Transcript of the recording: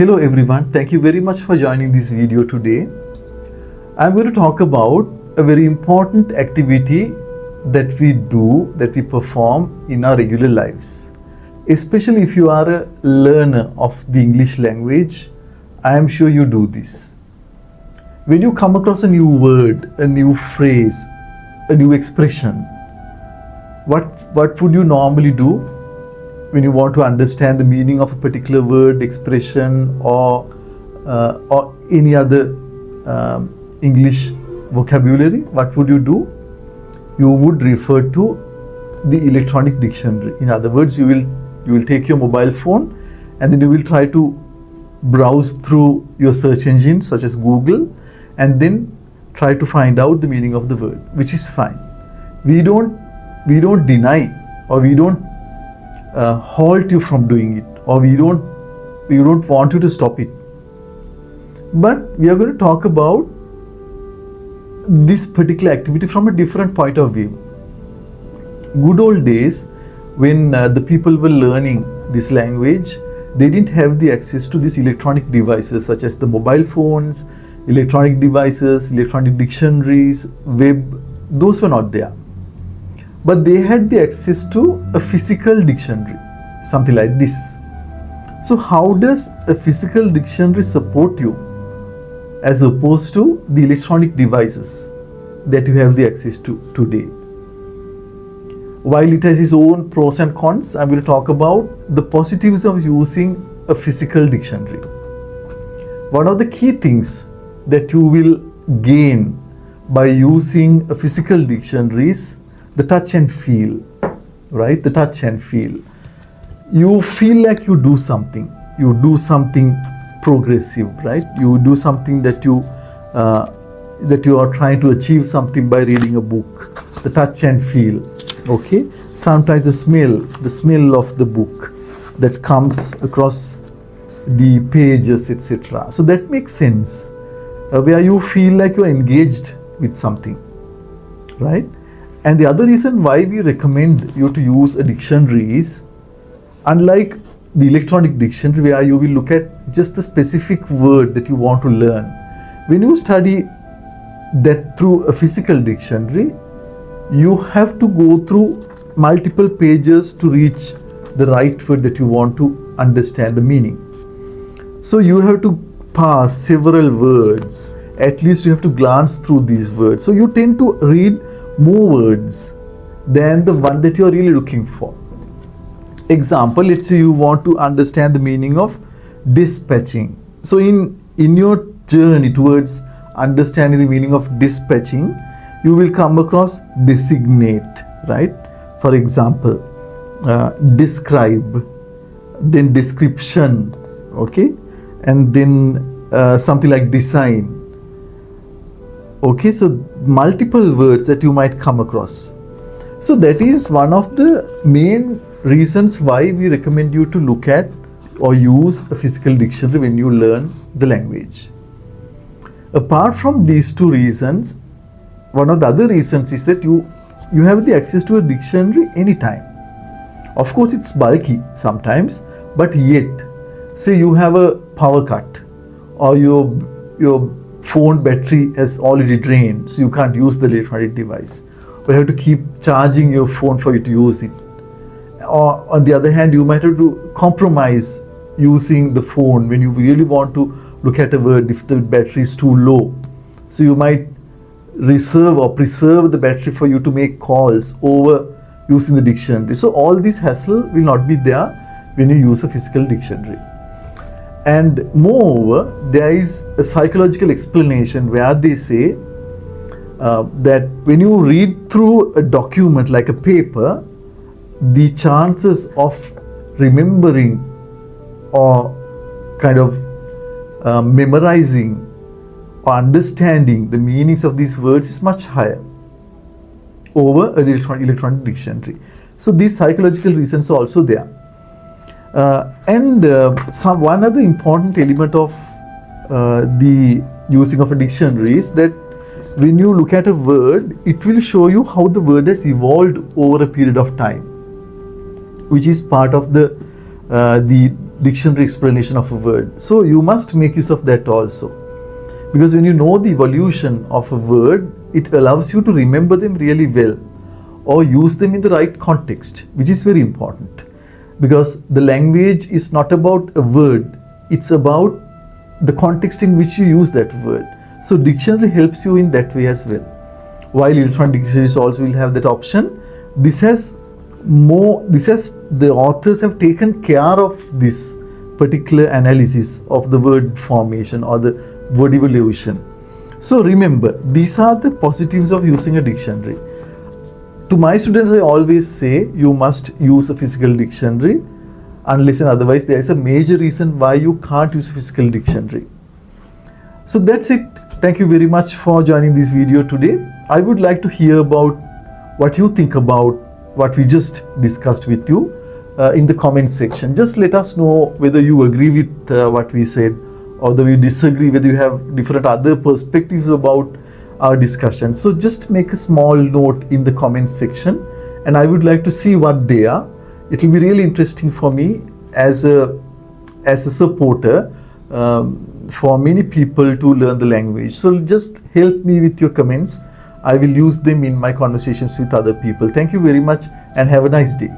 Hello everyone, thank you very much for joining this video today. I'm going to talk about a very important activity that we perform in our regular lives. Especially if you are a learner of the English language, I am sure you do this. When you come across a new word, a new phrase, a new expression, what would you normally do when you want to understand the meaning of a particular word, expression, or any other English vocabulary? What would you do? You would refer to the electronic dictionary. In other words, you will take your mobile phone and then you will try to browse through your search engine such as Google and then try to find out the meaning of the word, which is fine. We don't deny, or we don't halt you from doing it, or we don't want you to stop it. But we are going to talk about this particular activity from a different point of view. Good old days, when the people were learning this language, they didn't have the access to these electronic devices such as the mobile phones, electronic devices, electronic dictionaries, web. Those were not there. But they had the access to a physical dictionary, something like this. So how does a physical dictionary support you as opposed to the electronic devices that you have the access to today? While it has its own pros and cons, I'm going to talk about the positives of using a physical dictionary. One of the key things that you will gain by using a physical dictionary is the touch and feel, right? The touch and feel. You feel like you do something progressive, right? You do something that you are trying to achieve something by reading a book. The touch and feel, okay? Sometimes the smell of the book that comes across the pages, etc. So that makes sense, where you feel like you're engaged with something, right? And the other reason why we recommend you to use a dictionary is, unlike the electronic dictionary where you will look at just the specific word that you want to learn, when you study that through a physical dictionary, you have to go through multiple pages to reach the right word that you want to understand the meaning. So you have to pass several words. At least you have to glance through these words. So you tend to read more words than the one that you are really looking for. Example, let's say you want to understand the meaning of dispatching. So in your journey towards understanding the meaning of dispatching, you will come across designate, right? For example, describe, then description, okay? And then something like design. Okay, so multiple words that you might come across. So that is one of the main reasons why we recommend you to look at or use a physical dictionary when you learn the language. Apart from these two reasons, one of the other reasons is that you have the access to a dictionary anytime. Of course, it's bulky sometimes, but yet, say you have a power cut or your phone battery has already drained, so you can't use the electronic device, or you have to keep charging your phone for you to use it. Or on the other hand, you might have to compromise using the phone when you really want to look at a word if the battery is too low. So you might reserve or preserve the battery for you to make calls over using the dictionary. So all this hassle will not be there when you use a physical dictionary. And moreover, there is a psychological explanation where they say that when you read through a document like a paper, the chances of remembering or kind of memorizing or understanding the meanings of these words is much higher over an electronic dictionary. So these psychological reasons are also there. One other important element of the using of a dictionary is that when you look at a word, it will show you how the word has evolved over a period of time, which is part of the dictionary explanation of a word. So you must make use of that also. Because when you know the evolution of a word, it allows you to remember them really well or use them in the right context, which is very important. Because the language is not about a word, it's about the context in which you use that word. So dictionary helps you in that way as well. While electronic dictionaries also will have that option, the authors have taken care of this particular analysis of the word formation or the word evolution. So remember, these are the positives of using a dictionary. To my students, I always say you must use a physical dictionary, unless and otherwise there is a major reason why you can't use a physical dictionary. So that's it. Thank you very much for joining this video today. I would like to hear about what you think about what we just discussed with you in the comment section. Just let us know whether you agree with what we said or whether you disagree, whether you have different other perspectives about our discussion. So just make a small note in the comment section and I would like to see what they are. It will be really interesting for me as a supporter for many people to learn the language. So just help me with your comments. I will use them in my conversations with other people. Thank you very much and have a nice day.